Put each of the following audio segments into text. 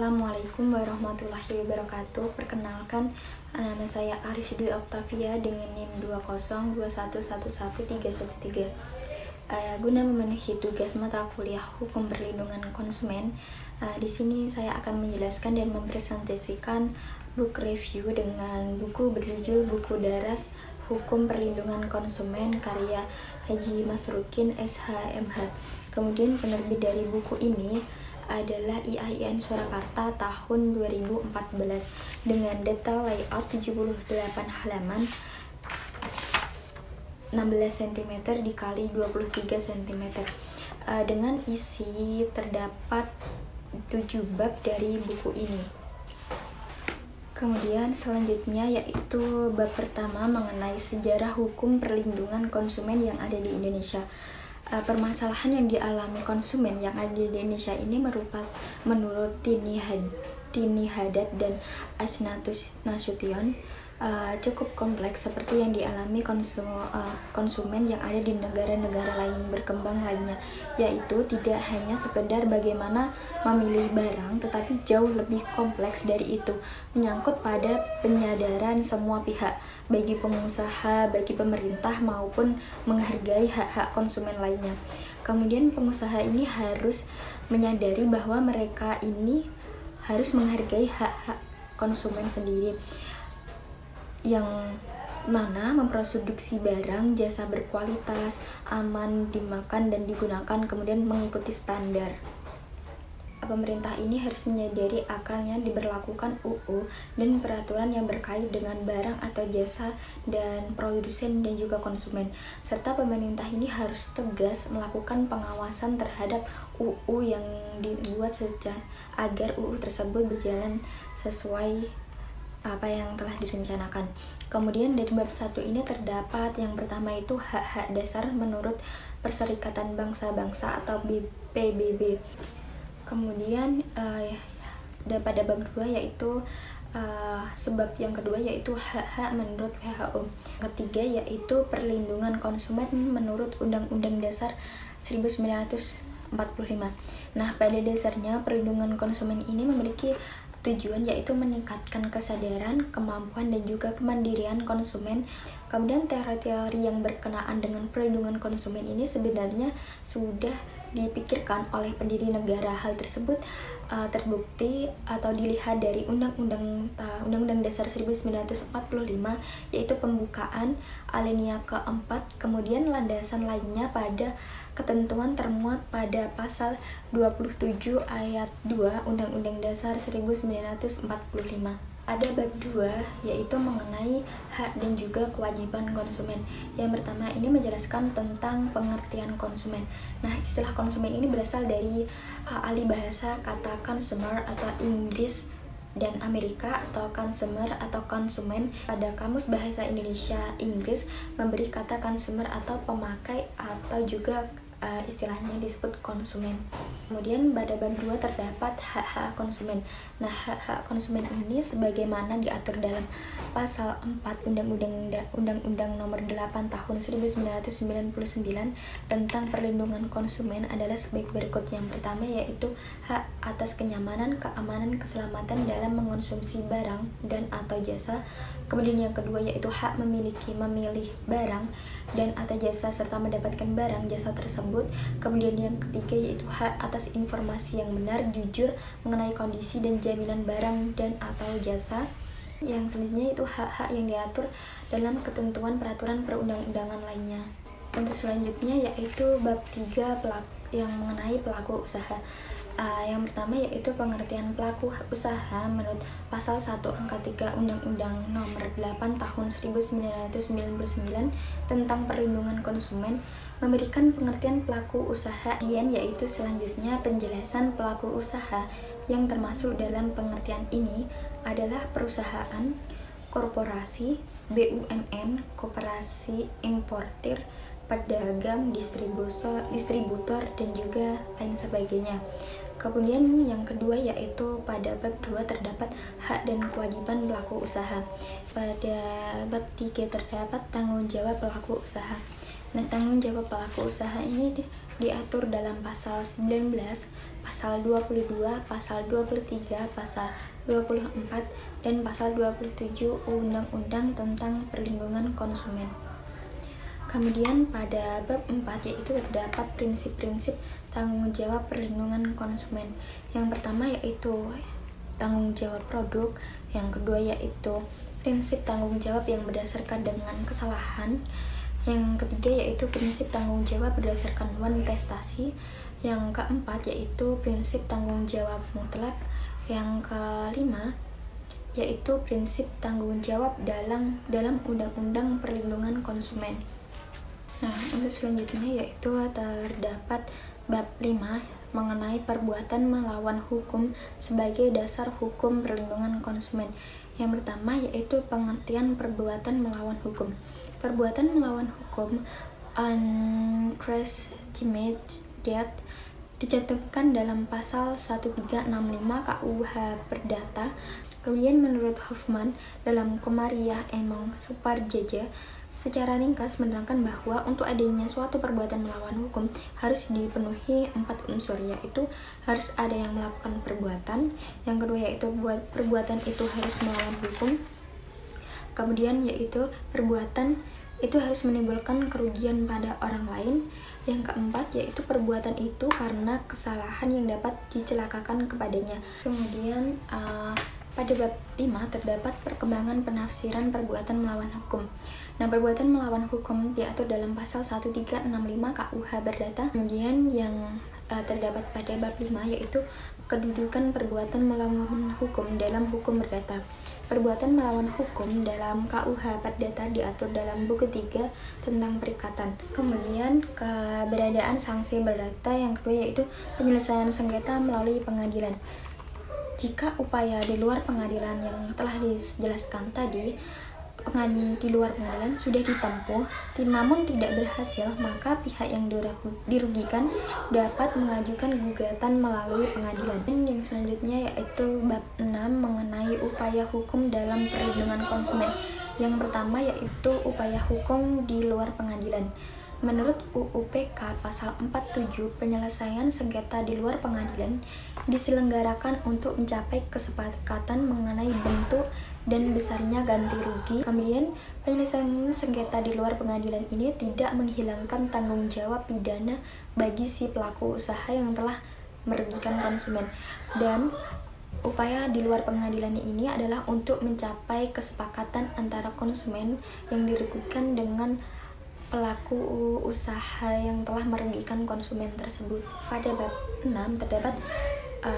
Assalamualaikum warahmatullahi wabarakatuh. Perkenalkan, nama saya Aris Dwi Octavia dengan NIM 201111313. Guna memenuhi tugas mata kuliah Hukum Perlindungan Konsumen, di sini saya akan menjelaskan dan mempresentasikan book review dengan buku berjudul Buku Daras Hukum Perlindungan Konsumen karya Haji Masrukin SHMH. Kemudian penerbit dari buku ini adalah IAIN Surakarta tahun 2014 dengan detail layout 78 halaman 16 cm dikali 23 cm. Dengan isi terdapat 7 bab dari buku ini. Kemudian selanjutnya yaitu bab pertama mengenai sejarah hukum perlindungan konsumen yang ada di Indonesia. Permasalahan yang dialami konsumen yang ada di Indonesia ini menurut Tini Haddad dan Asnatus Nasution cukup kompleks seperti yang dialami konsumen yang ada di negara-negara lain berkembang lainnya, yaitu tidak hanya sekedar bagaimana memilih barang, tetapi jauh lebih kompleks dari itu, menyangkut pada penyadaran semua pihak, bagi pengusaha, bagi pemerintah maupun menghargai hak-hak konsumen lainnya. Kemudian pengusaha ini harus menyadari bahwa mereka ini harus menghargai hak-hak konsumen sendiri, yang mana memproduksi barang jasa berkualitas, aman dimakan dan digunakan, kemudian mengikuti standar. Pemerintah ini harus menyadari akalnya diberlakukan UU dan peraturan yang berkait dengan barang atau jasa dan produsen dan juga konsumen, serta pemerintah ini harus tegas melakukan pengawasan terhadap UU yang dibuat agar UU tersebut berjalan sesuai apa yang telah direncanakan. Kemudian dari bab 1 ini terdapat yang pertama itu hak-hak dasar menurut Perserikatan Bangsa-Bangsa atau PBB. Kemudian pada bab 2 yaitu sebab yang kedua yaitu hak-hak menurut WHO. Ketiga yaitu perlindungan konsumen menurut Undang-Undang Dasar 1945. Nah, pada dasarnya perlindungan konsumen ini memiliki tujuan yaitu meningkatkan kesadaran, kemampuan, dan juga kemandirian konsumen. Kemudian teori-teori yang berkenaan dengan perlindungan konsumen ini sebenarnya sudah dipikirkan oleh pendiri negara. Hal tersebut terbukti atau dilihat dari Undang-Undang Dasar 1945, yaitu pembukaan alinea keempat, kemudian landasan lainnya pada ketentuan termuat pada pasal 27 ayat 2 Undang-Undang Dasar 1945. Ada bab 2 yaitu mengenai hak dan juga kewajiban konsumen. Yang pertama ini menjelaskan tentang pengertian konsumen. Nah, istilah konsumen ini berasal dari ahli bahasa kata consumer atau Inggris dan Amerika, atau consumer atau konsumen. Pada Kamus Bahasa Indonesia Inggris memberi kata consumer atau pemakai atau juga istilahnya disebut konsumen. Kemudian pada bab 2 terdapat hak-hak konsumen. Nah, hak-hak konsumen ini sebagaimana diatur dalam pasal 4 Undang-Undang Nomor 8 Tahun 1999 tentang perlindungan konsumen adalah sebagai berikut. Yang pertama yaitu hak atas kenyamanan, keamanan, keselamatan dalam mengonsumsi barang dan atau jasa. Kemudian yang kedua yaitu hak memilih barang dan atau jasa serta mendapatkan barang jasa tersebut. Kemudian yang ketiga yaitu hak atas informasi yang benar, jujur mengenai kondisi dan jaminan barang dan atau jasa. Yang selanjutnya itu hak-hak yang diatur dalam ketentuan peraturan perundang-undangan lainnya. Untuk selanjutnya yaitu bab 3 yang mengenai pelaku usaha. Yang pertama yaitu pengertian pelaku usaha menurut pasal 1 angka 3 Undang-Undang Nomor 8 Tahun 1999 tentang perlindungan konsumen memberikan pengertian pelaku usaha, yaitu selanjutnya penjelasan pelaku usaha yang termasuk dalam pengertian ini adalah perusahaan, korporasi, BUMN, koperasi, importir, pedagang, distributor, dan juga lain sebagainya. Kemudian yang kedua yaitu pada bab 2 terdapat hak dan kewajiban pelaku usaha. Pada bab 3 terdapat tanggung jawab pelaku usaha. Nah, tanggung jawab pelaku usaha ini diatur dalam pasal 19, pasal 22, pasal 23, pasal 24, dan pasal 27 Undang-Undang tentang Perlindungan Konsumen. Kemudian pada bab 4 yaitu terdapat prinsip-prinsip tanggung jawab perlindungan konsumen. Yang pertama yaitu tanggung jawab produk, yang kedua yaitu prinsip tanggung jawab yang berdasarkan dengan kesalahan, yang ketiga yaitu prinsip tanggung jawab berdasarkan prestasi, yang keempat yaitu prinsip tanggung jawab mutlak, yang kelima yaitu prinsip tanggung jawab dalam Undang-Undang Perlindungan Konsumen. Nah, untuk selanjutnya yaitu terdapat bab 5 mengenai perbuatan melawan hukum sebagai dasar hukum perlindungan konsumen. Yang pertama yaitu pengertian perbuatan melawan hukum. Perbuatan melawan hukum unquestioned death dicantumkan dalam pasal 1365 KUH Perdata. Kemudian menurut Hoffman dalam Komariah Emang Suparjaja secara ringkas menerangkan bahwa untuk adanya suatu perbuatan melawan hukum harus dipenuhi 4 unsur, yaitu harus ada yang melakukan perbuatan, yang kedua yaitu perbuatan itu harus melawan hukum, kemudian yaitu perbuatan itu harus menimbulkan kerugian pada orang lain, yang keempat yaitu perbuatan itu karena kesalahan yang dapat dicelakakan kepadanya. Kemudian pada bab 5 terdapat perkembangan penafsiran perbuatan melawan hukum. Nah, perbuatan melawan hukum diatur dalam pasal 1365 KUH Perdata. Kemudian yang terdapat pada bab 5 yaitu kedudukan perbuatan melawan hukum dalam hukum perdata. Perbuatan melawan hukum dalam KUH Perdata diatur dalam buku 3 tentang perikatan. Kemudian keberadaan sanksi perdata, yang kedua yaitu penyelesaian sengketa melalui pengadilan. Jika upaya di luar pengadilan yang telah dijelaskan tadi di luar pengadilan sudah ditempuh namun tidak berhasil, maka pihak yang dirugikan dapat mengajukan gugatan melalui pengadilan. Dan yang selanjutnya yaitu bab 6 mengenai upaya hukum dalam perlindungan konsumen. Yang pertama yaitu upaya hukum di luar pengadilan. Menurut UU PK pasal 47, penyelesaian sengketa di luar pengadilan diselenggarakan untuk mencapai kesepakatan mengenai bentuk dan besarnya ganti rugi. Kemudian, penyelesaian sengketa di luar pengadilan ini tidak menghilangkan tanggung jawab pidana bagi si pelaku usaha yang telah merugikan konsumen. Dan upaya di luar pengadilan ini adalah untuk mencapai kesepakatan antara konsumen yang dirugikan dengan pelaku usaha yang telah merugikan konsumen tersebut. Pada bab 6 terdapat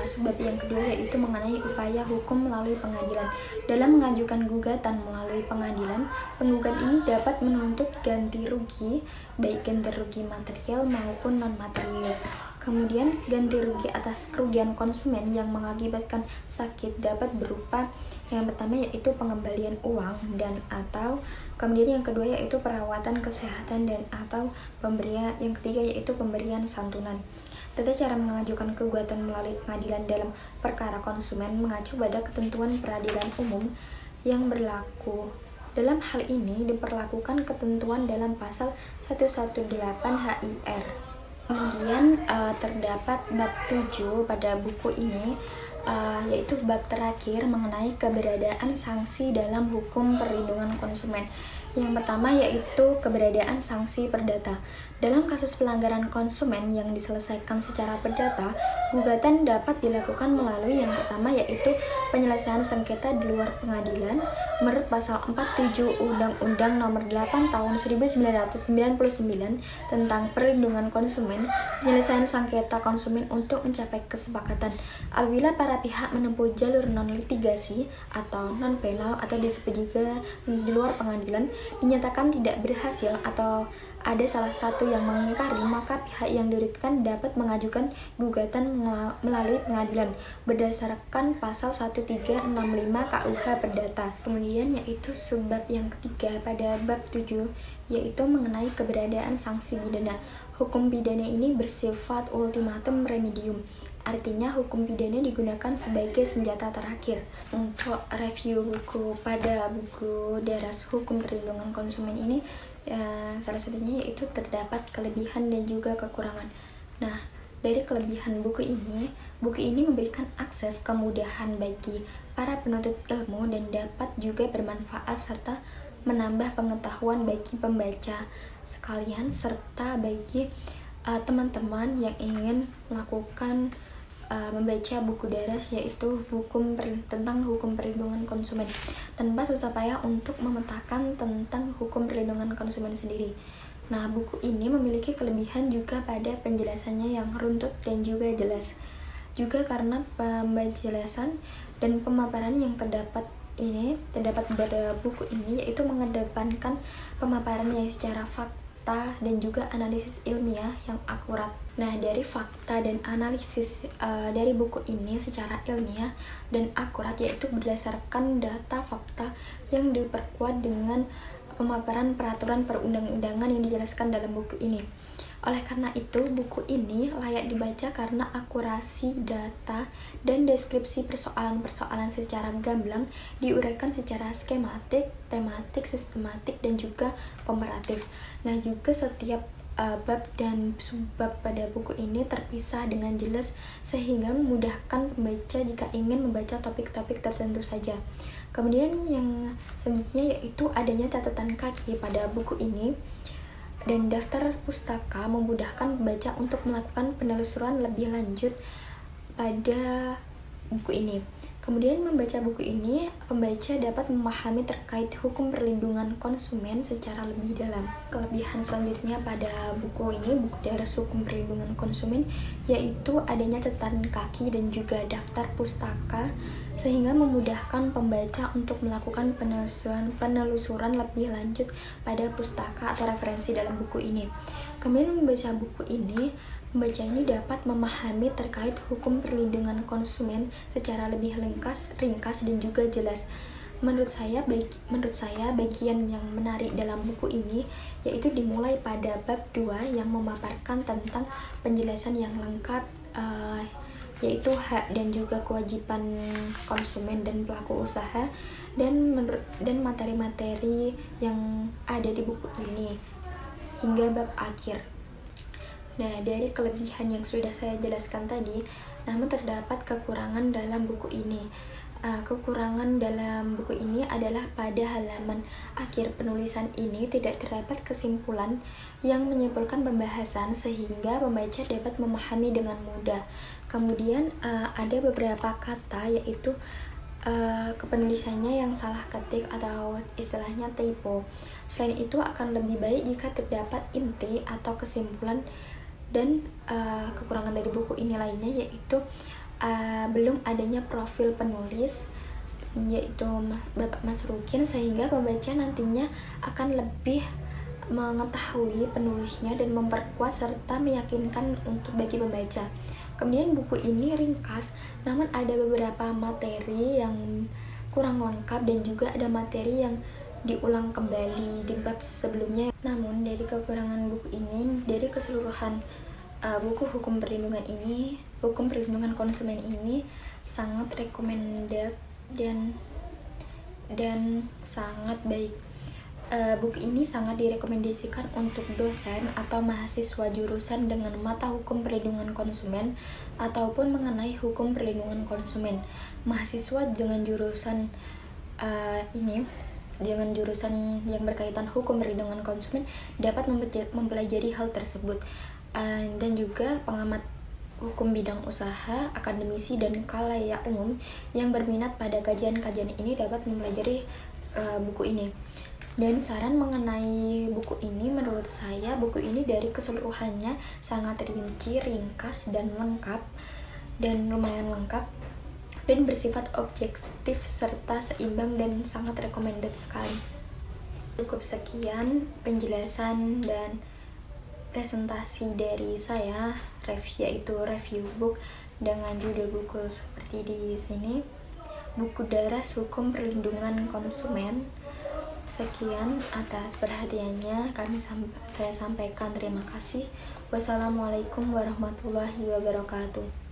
subbab yang kedua yaitu mengenai upaya hukum melalui pengadilan. Dalam mengajukan gugatan melalui pengadilan, penggugat ini dapat menuntut ganti rugi, baik ganti rugi material maupun non-material. Kemudian ganti rugi atas kerugian konsumen yang mengakibatkan sakit dapat berupa yang pertama yaitu pengembalian uang dan atau, kemudian yang kedua yaitu perawatan kesehatan dan atau pemberian, yang ketiga yaitu pemberian santunan. Tata cara mengajukan gugatan melalui pengadilan dalam perkara konsumen mengacu pada ketentuan peradilan umum yang berlaku. Dalam hal ini diperlakukan ketentuan dalam pasal 118 HIR. Kemudian terdapat bab 7 pada buku ini, yaitu bab terakhir mengenai keberadaan sanksi dalam hukum perlindungan konsumen. Yang pertama yaitu keberadaan sanksi perdata. Dalam kasus pelanggaran konsumen yang diselesaikan secara perdata, gugatan dapat dilakukan melalui yang pertama yaitu penyelesaian sengketa di luar pengadilan menurut pasal 47 Undang-Undang Nomor 8 Tahun 1999 tentang perlindungan konsumen, penyelesaian sengketa konsumen untuk mencapai kesepakatan. Apabila para pihak menempuh jalur non-litigasi atau non-penal atau disebut juga di luar pengadilan dinyatakan tidak berhasil atau ada salah satu yang mengingkari, maka pihak yang dirugikan dapat mengajukan gugatan melalui pengadilan berdasarkan pasal 1365 KUH Perdata. Kemudian yaitu subbab yang ketiga pada bab 7 yaitu mengenai keberadaan sanksi pidana. Hukum pidana ini bersifat ultimatum remedium. Artinya hukum pidana digunakan sebagai senjata terakhir. Untuk review buku pada buku Daras Hukum Perlindungan Konsumen ini Salah satunya yaitu terdapat kelebihan dan juga kekurangan. Nah, dari kelebihan buku ini memberikan akses kemudahan bagi para penuntut ilmu dan dapat juga bermanfaat serta menambah pengetahuan bagi pembaca sekalian serta bagi teman-teman yang ingin melakukan membaca buku daras, yaitu tentang hukum perlindungan konsumen tanpa susah payah untuk memetakan tentang hukum perlindungan konsumen sendiri. Nah, buku ini memiliki kelebihan juga pada penjelasannya yang runtut dan juga jelas. Juga karena penjelasan dan pemaparan yang terdapat pada buku ini, yaitu mengedepankan pemaparan yang secara fakta dan juga analisis ilmiah yang akurat. Nah, dari fakta dan analisis dari buku ini secara ilmiah dan akurat, yaitu berdasarkan data fakta yang diperkuat dengan pemaparan peraturan perundang-undangan yang dijelaskan dalam buku ini. Oleh karena itu, buku ini layak dibaca karena akurasi data dan deskripsi persoalan-persoalan secara gamblang diuraikan secara skematik, tematik, sistematik, dan juga komparatif. Nah, juga setiap bab dan subbab pada buku ini terpisah dengan jelas sehingga memudahkan pembaca jika ingin membaca topik-topik tertentu saja. Kemudian yang selanjutnya yaitu adanya catatan kaki pada buku ini, dan daftar pustaka memudahkan pembaca untuk melakukan penelusuran lebih lanjut pada buku ini. Kemudian membaca buku ini, pembaca dapat memahami terkait hukum perlindungan konsumen secara lebih dalam. Kelebihan selanjutnya pada buku ini, buku daras hukum perlindungan konsumen, yaitu adanya catatan kaki dan juga daftar pustaka, sehingga memudahkan pembaca untuk melakukan penelusuran lebih lanjut pada pustaka atau referensi dalam buku ini. Kemudian membaca buku ini, pembaca ini dapat memahami terkait hukum perlindungan konsumen secara lebih ringkas dan juga jelas. Menurut saya bagian yang menarik dalam buku ini yaitu dimulai pada bab 2 yang memaparkan tentang penjelasan yang lengkap, yaitu hak dan juga kewajiban konsumen dan pelaku usaha, dan materi-materi yang ada di buku ini hingga bab akhir. Nah, dari kelebihan yang sudah saya jelaskan tadi, namun terdapat kekurangan dalam buku ini. Kekurangan dalam buku ini adalah pada halaman akhir penulisan ini tidak terdapat kesimpulan yang menyimpulkan pembahasan sehingga pembaca dapat memahami dengan mudah. Kemudian ada beberapa kata yaitu kepenulisannya yang salah ketik atau istilahnya typo. Selain itu akan lebih baik jika terdapat inti atau kesimpulan. Dan kekurangan dari buku ini lainnya yaitu belum adanya profil penulis, yaitu Bapak Mas Rukin, sehingga pembaca nantinya akan lebih mengetahui penulisnya dan memperkuat serta meyakinkan untuk bagi pembaca. Kemudian buku ini ringkas, namun ada beberapa materi yang kurang lengkap dan juga ada materi yang diulang kembali di bab sebelumnya. Namun dari kekurangan buku ini, dari keseluruhan buku hukum perlindungan konsumen ini sangat recommended dan sangat baik. Buku ini sangat direkomendasikan untuk dosen atau mahasiswa jurusan dengan mata hukum perlindungan konsumen ataupun mengenai hukum perlindungan konsumen. Mahasiswa dengan jurusan dengan jurusan yang berkaitan hukum perlindungan konsumen dapat mempelajari hal tersebut. Dan juga pengamat hukum bidang usaha, akademisi, dan khalayak umum yang berminat pada kajian-kajian ini dapat mempelajari buku ini. Dan saran mengenai buku ini, menurut saya buku ini dari keseluruhannya sangat rinci, ringkas, dan lengkap, dan lumayan lengkap, dan bersifat objektif serta seimbang dan sangat recommended sekali. Cukup sekian penjelasan dan presentasi dari saya, yaitu review book dengan judul buku seperti di sini, buku daras hukum perlindungan konsumen. Sekian atas perhatiannya, saya sampaikan terima kasih. Wassalamualaikum warahmatullahi wabarakatuh.